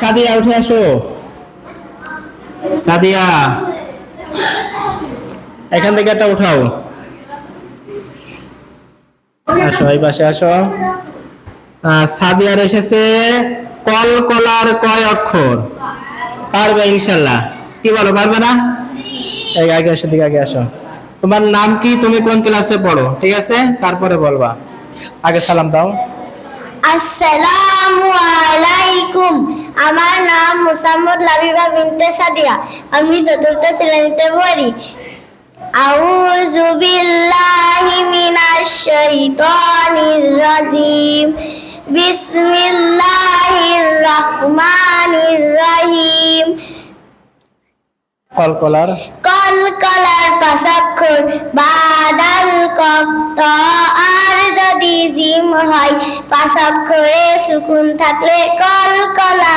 সাদিয়া উঠে আসো, সাদিয়া এখান থেকে একটা উঠাও, আসো এই পাশে আসো। সাদিয়ার এসেছে কলকলার কয় অক্ষর? পারবে ইনশাল্লাহ, কি বলো, পারবে না? এই আগে আসো, দিকে আগে আসো। তোমার নাম কি, তুমি কোন ক্লাসে পড়ো? ঠিক আছে, তারপরে বলবা। আগে সালাম দাও। আসসালামু আলাইকুম, আমার নাম মুসাম্মদ লাবিবা বিনতে সাদিয়া, আমি চতুর্থ শ্রেণীতে পড়ি। আউযু বিল্লাহি মিনাশ শাইতানির রাজিম, বিসমিল্লাহির রহমানির রহিম। কলকলার কলকলার পাঁচ অক্ষর, বাদাল কফ ত, আর যদি জিম হয়, পাঁচ অক্ষরে সুকুন থাকলে কলকলা।